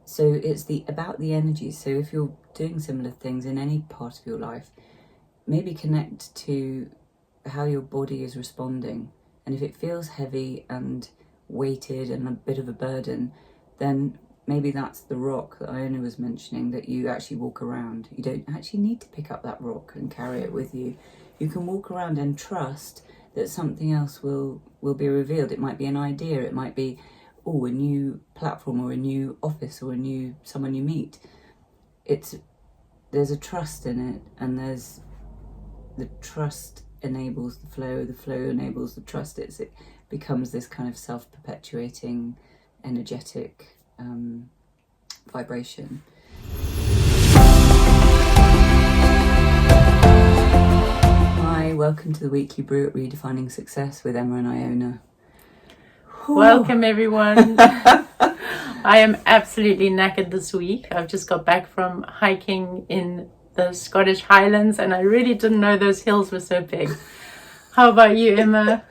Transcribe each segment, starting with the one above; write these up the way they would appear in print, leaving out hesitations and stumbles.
So it's about the energy. So if you're doing similar things in any part of your life, maybe connect to how your body is responding. And if it feels heavy and weighted and a bit of a burden, then maybe that's the rock that Iona was mentioning, that you actually walk around. You don't actually need to pick up that rock and carry it with you. You can walk around and trust that something else will be revealed. It might be an idea, it might be a new platform or a new office or someone you meet. There's a trust in it, and there's the trust enables the flow enables the trust. It becomes this kind of self-perpetuating, energetic vibration. Hi, welcome to the weekly brew at Redefining Success with Emma and Iona. Welcome everyone. I am absolutely knackered this week. I've just got back from hiking in the Scottish Highlands and I really didn't know those hills were so big. How about you, Emma?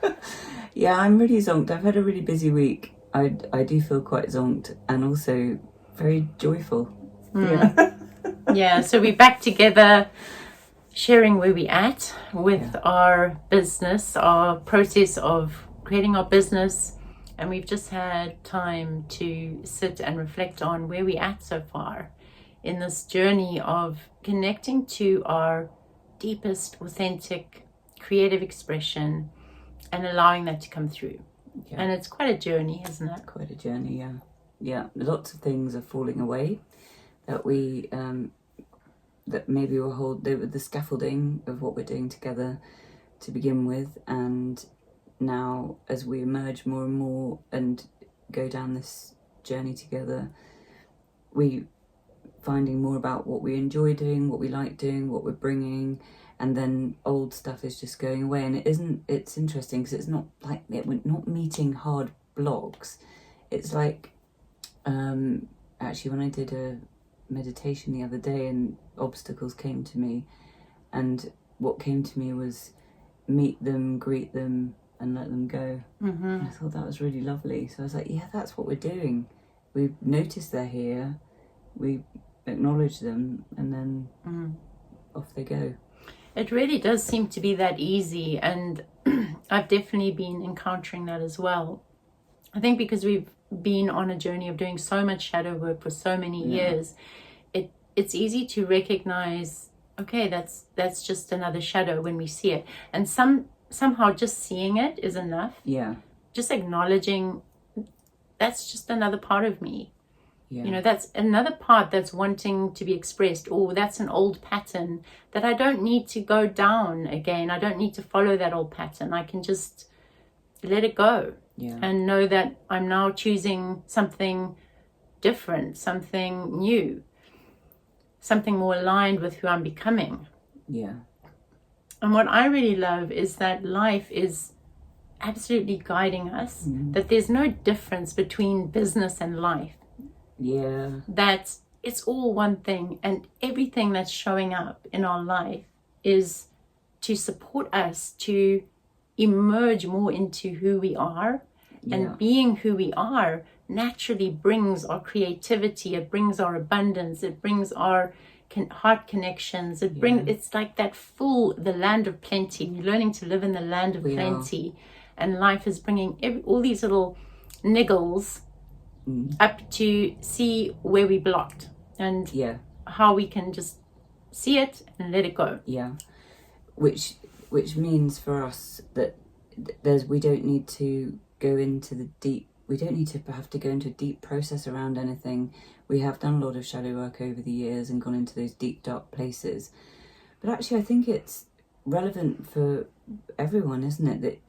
Yeah, I'm really zonked. I've had a really busy week. I do feel quite zonked and also very joyful. Yeah, so we're back together sharing where we're at with our business, our process of creating our business. And we've just had time to sit and reflect on where we're at so far in this journey of connecting to our deepest, authentic, creative expression and allowing that to come through. Yeah. And it's quite a journey, isn't it? Quite a journey, yeah. Yeah, lots of things are falling away that we, that maybe they were the scaffolding of what we're doing together to begin with. And now as we emerge more and more and go down this journey together, we finding more about what we enjoy doing, what we like doing, what we're bringing, and then old stuff is just going away. And it's interesting because it's not like we're not meeting hard blocks. It's like actually when I did a meditation the other day and obstacles came to me, and what came to me was meet them, greet them, and let them go. And I thought that was really lovely. So I was like, yeah, that's what we're doing. We've noticed they're here, we acknowledge them, and then off they go. It really does seem to be that easy, and I've definitely been encountering that as well. I think because we've been on a journey of doing so much shadow work for so many years, it's easy to recognize, okay, that's just another shadow when we see it, and somehow just seeing it is enough. Yeah. Just acknowledging that's just another part of me. Yeah. You know, that's another part that's wanting to be expressed, or that's an old pattern that I don't need to go down again. I don't need to follow that old pattern. I can just let it go and know that I'm now choosing something different, something new, something more aligned with who I'm becoming. Yeah. And what I really love is that life is absolutely guiding us, that there's no difference between business and life. Yeah. That it's all one thing, and everything that's showing up in our life is to support us to emerge more into who we are. And being who we are naturally brings our creativity, it brings our abundance, it brings our heart connections, it's like that the land of plenty. We're learning to live in the land of plenty, and life is bringing all these little niggles up to see where we blocked and how we can just see it and let it go. Yeah, which means for us that we don't need to go into the deep. We don't need to have to go into a deep process around anything. We have done a lot of shadow work over the years and gone into those deep, dark places. But actually, I think it's relevant for everyone, isn't it? That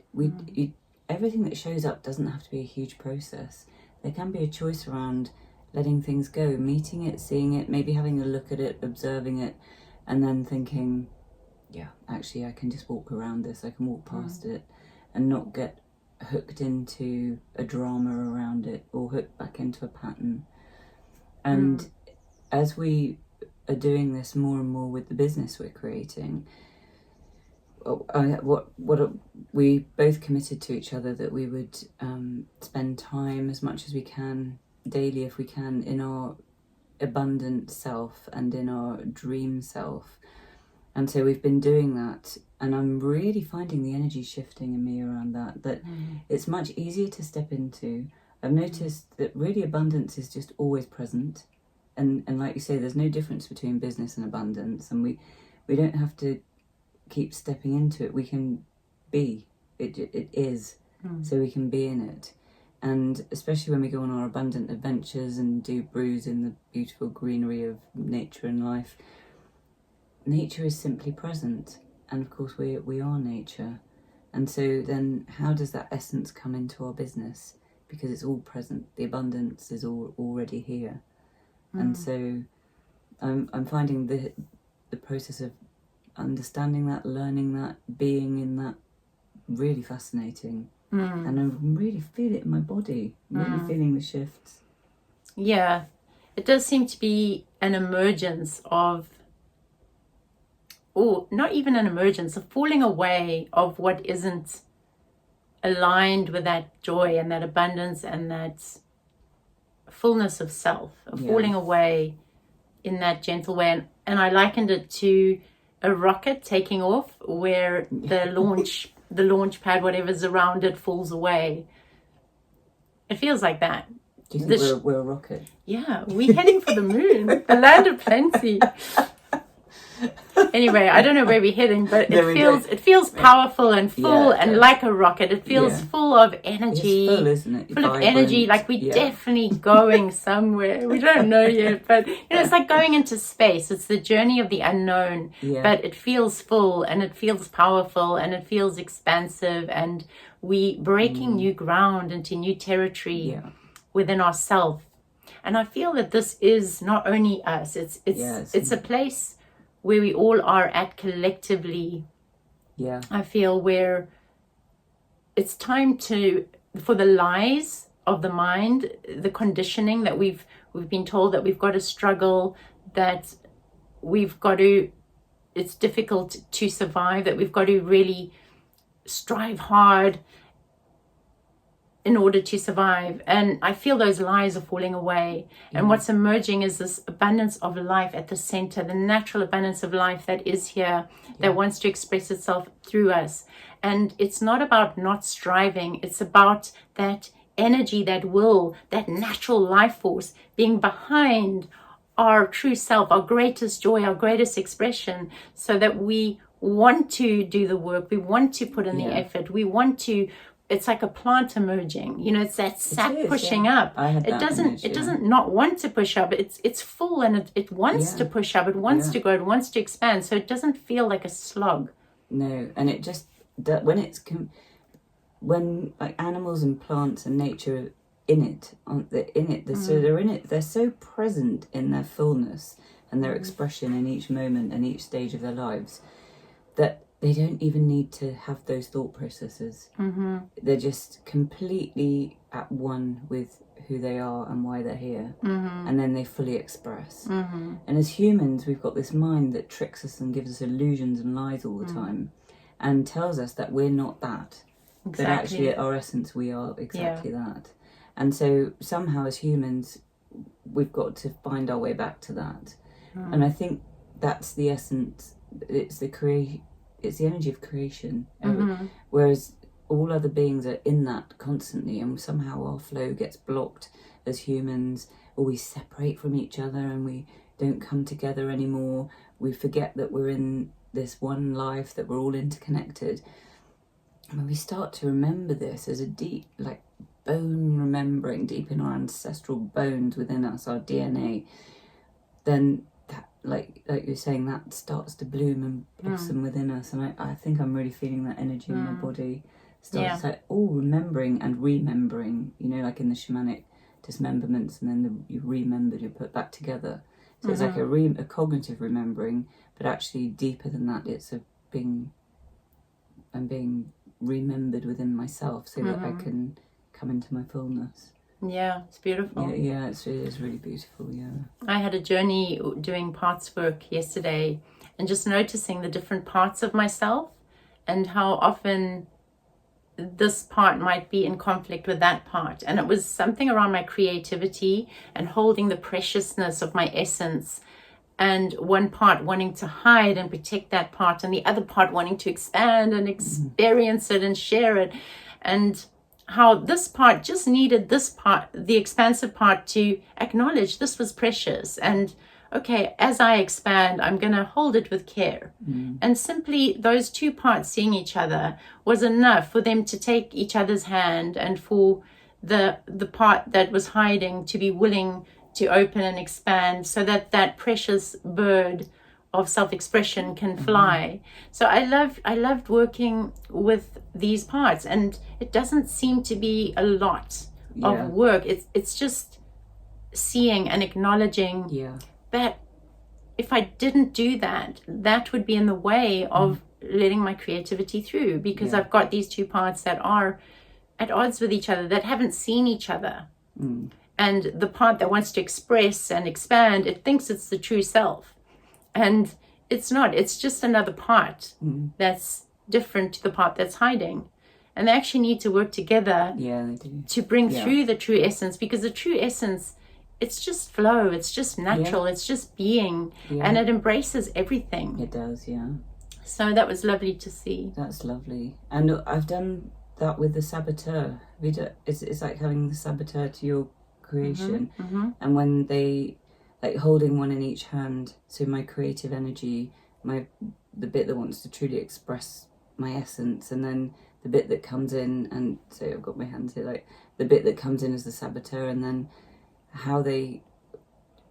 everything that shows up doesn't have to be a huge process. There can be a choice around letting things go, meeting it, seeing it, maybe having a look at it, observing it, and then thinking, yeah, actually, I can just walk around this. I can walk past it and not get hooked into a drama around it or hooked back into a pattern. And as we are doing this more and more with the business we're creating, we both committed to each other that we would spend time as much as we can daily, if we can, in our abundant self and in our dream self. And so we've been doing that, and I'm really finding the energy shifting in me around that it's much easier to step into. I've noticed that really abundance is just always present, and like you say, there's no difference between business and abundance, and we don't have to keep stepping into it. We can be it is, so we can be in it. And especially when we go on our abundant adventures and do brews in the beautiful greenery of nature and life, nature is simply present, and of course we are nature. And so then how does that essence come into our business? Because it's all present, the abundance is all already here. And so I'm finding the process of understanding that, learning that, being in that really fascinating. And I really feel it in my body, really feeling the shifts. Yeah, it does seem to be an emergence of, or not even an emergence, a falling away of what isn't aligned with that joy and that abundance and that fullness of self, a falling away in that gentle way. And I likened it to a rocket taking off, where the launch pad, whatever's around it, falls away. It feels like that. Do you think we're a rocket? Yeah, we're heading for the moon, the land of plenty. Anyway, I don't know where we're heading, but it feels powerful and full and like a rocket. It feels full of energy. It's full, isn't it? Full of energy, like we're definitely going somewhere. We don't know yet, but it's like going into space. It's the journey of the unknown, but it feels full and it feels powerful and it feels expansive, and we breaking new ground into new territory within ourselves. And I feel that this is not only us. It's a place where we all are at collectively. I feel where it's time for the lies of the mind, the conditioning that we've been told, that we've got to struggle, that it's difficult to survive, that we've got to really strive hard in order to survive. And I feel those lies are falling away. And what's emerging is this abundance of life at the center, the natural abundance of life that is here, that wants to express itself through us. And it's not about not striving. It's about that energy, that will, that natural life force being behind our true self, our greatest joy, our greatest expression, so that we want to do the work. We want to put in the effort. We want to. It's like a plant emerging, it's that sap pushing up. It doesn't not want to push up. It's full, and it wants to push up. It wants to grow. It wants to expand. So it doesn't feel like a slog. No, and it just when like animals and plants and nature are in it, aren't they? So they're in it. They're so present in their fullness and their expression in each moment and each stage of their lives that they don't even need to have those thought processes. They're just completely at one with who they are and why they're here. And then they fully express. And as humans, we've got this mind that tricks us and gives us illusions and lies all the time and tells us that we're not that. But actually, at our essence, we are exactly that. And so somehow as humans, we've got to find our way back to that. And I think that's the essence. It's the energy of creation, whereas all other beings are in that constantly, and somehow our flow gets blocked as humans, or we separate from each other and we don't come together anymore. We forget that we're in this one life, that we're all interconnected. And when we start to remember this as a deep, like bone remembering, deep in our ancestral bones within us, our DNA, then like you're saying, that starts to bloom and blossom within us. And I think I'm really feeling that energy in my body. Starts like all remembering and remembering, like in the shamanic dismemberments, and then you remembered, you put back together. So it's like a cognitive remembering, but actually deeper than that, it's being remembered within myself, so that I can come into my fullness. Yeah, it's beautiful. Yeah, it's really beautiful, I had a journey doing parts work yesterday, and just noticing the different parts of myself and how often this part might be in conflict with that part. And it was something around my creativity and holding the preciousness of my essence, and one part wanting to hide and protect that part, and the other part wanting to expand and experience it and share it. And how this part just needed this part, the expansive part, to acknowledge this was precious. And okay, as I expand, I'm going to hold it with care. And simply those two parts seeing each other was enough for them to take each other's hand, and for the part that was hiding to be willing to open and expand, so that that precious bird of self-expression can fly. So I loved working with these parts, and it doesn't seem to be a lot of work. It's just seeing and acknowledging that if I didn't do that, that would be in the way of letting my creativity through, because I've got these two parts that are at odds with each other, that haven't seen each other. And the part that wants to express and expand, it thinks it's the true self. And it's not. It's just another part that's different to the part that's hiding. And they actually need to work together to bring through the true essence, because the true essence, it's just flow, it's just natural, it's just being, and it embraces everything. It does, So that was lovely to see. That's lovely. And I've done that with the saboteur. It's like having the saboteur to your creation. And when they, like, holding one in each hand, so my creative energy, the bit that wants to truly express my essence, and then the bit that comes in, and so I've got my hands here, like the bit that comes in as the saboteur, and then how they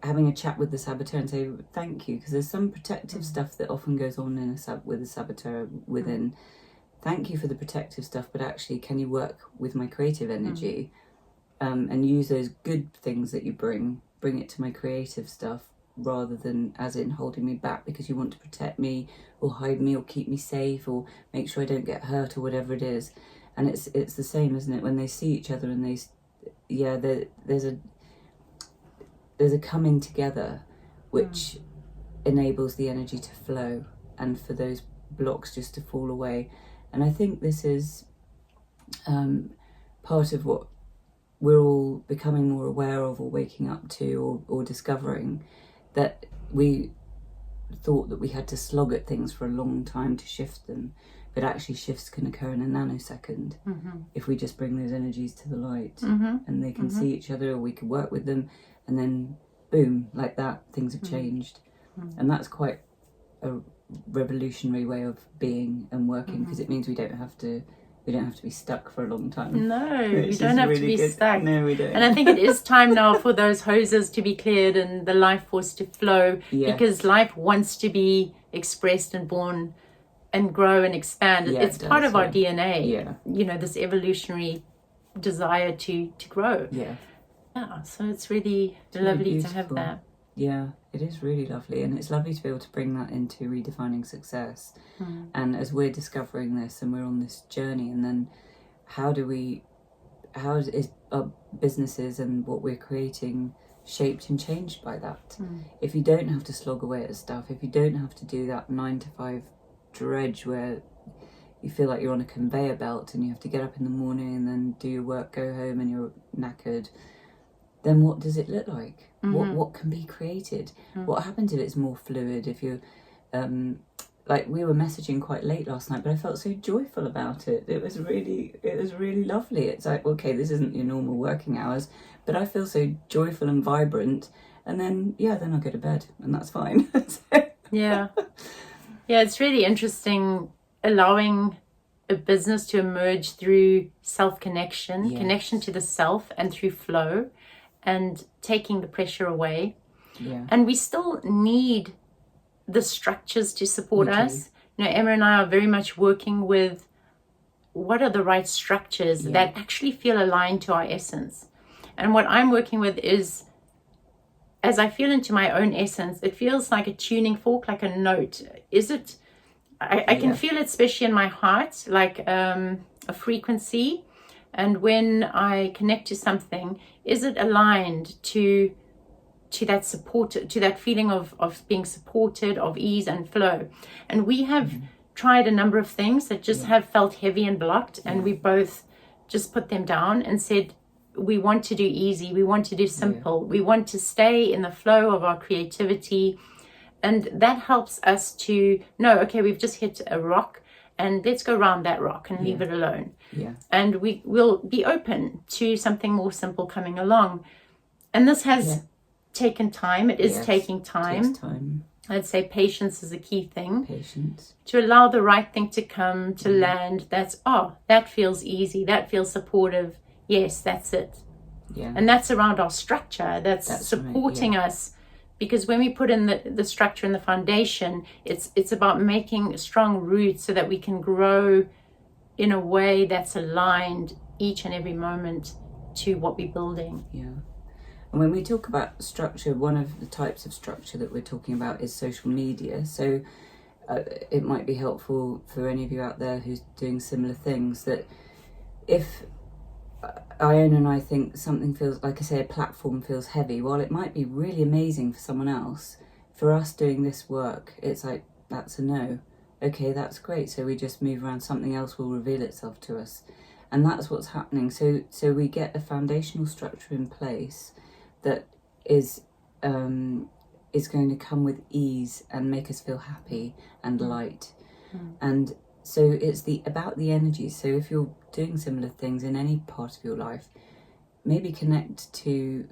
having a chat with the saboteur and say thank you, because there's some protective stuff that often goes on with the saboteur within. Thank you for the protective stuff, but actually, can you work with my creative energy and use those good things that you bring it to my creative stuff, rather than as in holding me back because you want to protect me or hide me or keep me safe or make sure I don't get hurt or whatever it is. And it's the same, isn't it, when they see each other and there's a coming together which enables the energy to flow and for those blocks just to fall away. And I think this is part of what we're all becoming more aware of, or waking up to, or discovering, that we thought that we had to slog at things for a long time to shift them, but actually shifts can occur in a nanosecond if we just bring those energies to the light, and they can see each other, or we can work with them, and then boom, like that, things have changed. And that's quite a revolutionary way of being and working, because it means we don't have to be stuck for a long time. No, we don't have to be stuck. No, we don't. And I think it is time now for those hoses to be cleared and the life force to flow, because life wants to be expressed and born and grow and expand. It's part of our DNA. You know, this evolutionary desire to grow. So it's really lovely to have that. Yeah, it is really lovely, and it's lovely to be able to bring that into redefining success. And as we're discovering this and we're on this journey, and then how is our businesses and what we're creating shaped and changed by that? If you don't have to slog away at stuff, if you don't have to do that 9 to 5 dredge where you feel like you're on a conveyor belt and you have to get up in the morning and then do your work, go home and you're knackered, then what does it look like? What can be created? What happens if it's more fluid? If you're like, we were messaging quite late last night, but I felt so joyful about it. It was really lovely. It's like, okay, this isn't your normal working hours, but I feel so joyful and vibrant. And then then I'll go to bed, and that's fine. Yeah, it's really interesting, allowing a business to emerge through self-connection, connection to the self, and through flow, and taking the pressure away. And we still need the structures to support us. You know, Emma and I are very much working with what are the right structures that actually feel aligned to our essence. And what I'm working with is, as I feel into my own essence, it feels like a tuning fork, like a note. Is it, I can feel it, especially in my heart, like a frequency. And when I connect to something, is it aligned to that support, to that feeling of being supported, of ease and flow? And we have tried a number of things that just have felt heavy and blocked, and we both just put them down and said, we want to do easy, we want to do simple, we want to stay in the flow of our creativity. And that helps us to know, okay, we've just hit a rock, and let's go around that rock and leave it alone. And we will be open to something more simple coming along. And this has taken time. It is taking time. Takes time. I'd say patience is a key thing. Patience. To allow the right thing to come, to land. That feels easy. That feels supportive. Yes, that's it. And that's around our structure. That's supporting us. Because when we put in the structure and the foundation, it's about making strong roots so that we can grow in a way that's aligned each and every moment to what we're building. And when we talk about structure, one of the types of structure that we're talking about is social media. So it might be helpful for any of you out there who's doing similar things, that if Iona and I think something feels, like I say, a platform feels heavy, while it might be really amazing for someone else, for us doing this work, it's like, that's a no. Okay, that's great. So we just move around, something else will reveal itself to us. And that's what's happening. So we get a foundational structure in place that is going to come with ease and make us feel happy and light. And so it's about the energy. So if you're doing similar things in any part of your life, maybe connect to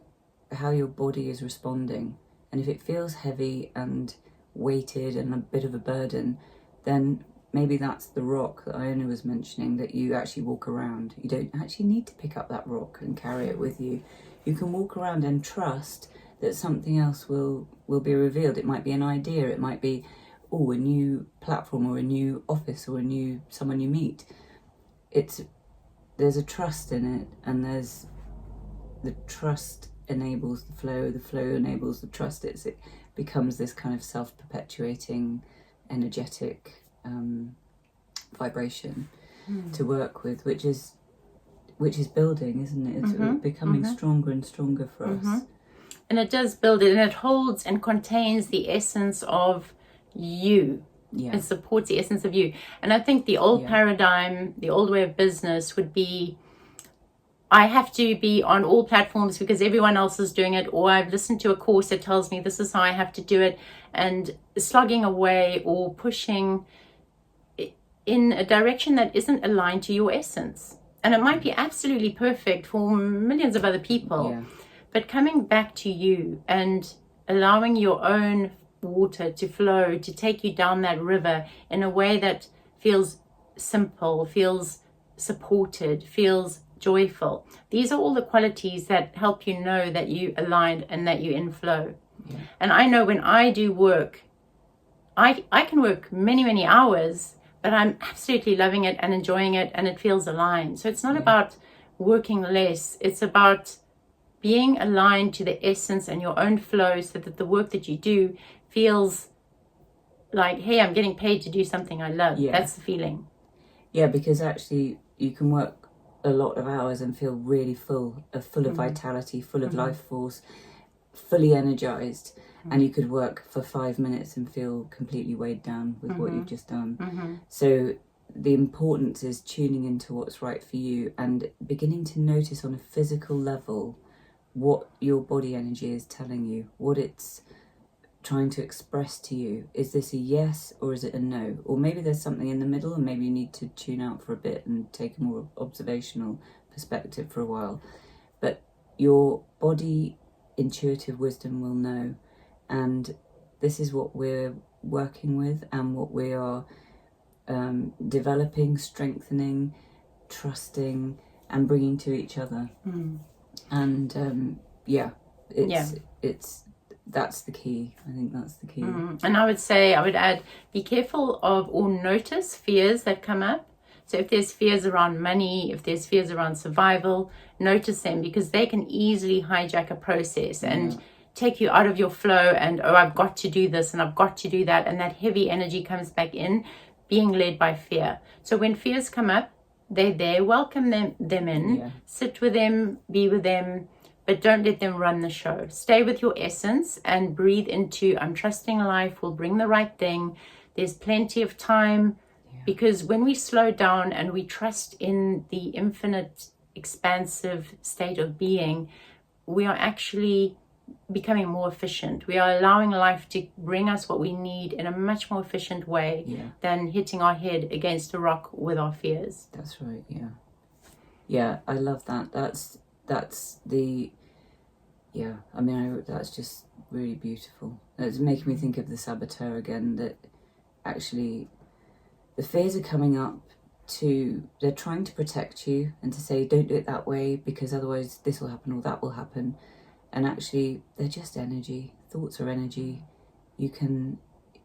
how your body is responding. And if it feels heavy and weighted and a bit of a burden, then maybe that's the rock that Iona was mentioning, that you actually walk around. You don't actually need to pick up that rock and carry it with you. You can walk around and trust that something else will be revealed. It might be an idea, it might be a new platform or a new office or someone you meet. There's a trust in it, and there's the trust enables the flow enables the trust. It becomes this kind of self-perpetuating, energetic vibration to work with, which is building, isn't it? It's becoming stronger and stronger for us. And it does build it, and it holds and contains the essence of you. It supports the essence of you. And I think the old paradigm, the old way of business would be, I have to be on all platforms because everyone else is doing it, or I've listened to a course that tells me this is how I have to do it, and slogging away or pushing in a direction that isn't aligned to your essence. And it might be absolutely perfect for millions of other people, but coming back to you and allowing your own water to flow, to take you down that river in a way that feels simple, feels supported, feels joyful. These are all the qualities that help you know that you aligned and that you're in flow. And I know when I do work, I can work many, many hours, but I'm absolutely loving it and enjoying it, and it feels aligned. So it's not about working less, it's about being aligned to the essence and your own flow, so that the work that you do feels like, hey, I'm getting paid to do something I love. That's the feeling. Because actually you can work a lot of hours and feel really full of vitality, full of life force, fully energized, and you could work for 5 minutes and feel completely weighed down with what you've just done. So the importance is tuning into what's right for you and beginning to notice on a physical level what your body energy is telling you, what it's trying to express to you. Is this a yes or is it a no? Or maybe there's something in the middle, and maybe you need to tune out for a bit and take a more observational perspective for a while. But your body intuitive wisdom will know, and this is what we're working with and what we are developing, strengthening, trusting, and bringing to each other. And it's that's the key. I think that's the key. And I would add, be careful of or notice fears that come up. So if there's fears around money, if there's fears around survival, notice them, because they can easily hijack a process and take you out of your flow, and I've got to do this and I've got to do that, and that heavy energy comes back in, being led by fear. So when fears come up, they're there, welcome them in, sit with them, be with them, but don't let them run the show. Stay with your essence and breathe into, I'm trusting life will bring the right thing. There's plenty of time. Because when we slow down and we trust in the infinite, expansive state of being, we are actually becoming more efficient. We are allowing life to bring us what we need in a much more efficient way than hitting our head against a rock with our fears. That's right. Yeah, I love that. That's the, I mean, that's just really beautiful. It's making me think of the saboteur again, that actually the fears are coming up they're trying to protect you and to say, don't do it that way because otherwise this will happen or that will happen. And actually they're just energy. Thoughts are energy. You can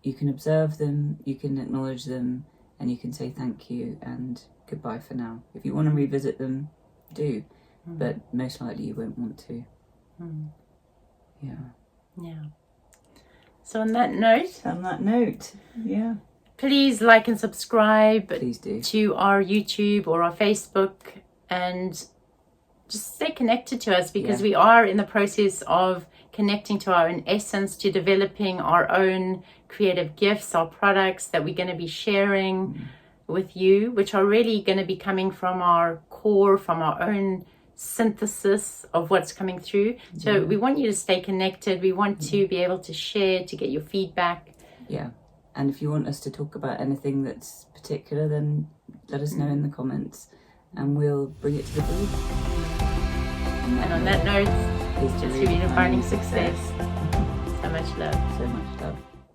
observe them, you can acknowledge them, and you can say thank you and goodbye for now. If you want to revisit them, do. But most likely you won't want to. Yeah. So on that note, please like and subscribe. Please do. To our YouTube or our Facebook, and just stay connected to us, because we are in the process of connecting to our own essence, to developing our own creative gifts, our products that we're going to be sharing with you, which are really going to be coming from our core, from our own synthesis of what's coming through. So we want you to stay connected. We want to be able to share, to get your feedback. And if you want us to talk about anything that's particular, then let us know in the comments and we'll bring it to the board. And on that note, just redefining success. So much love. So much love.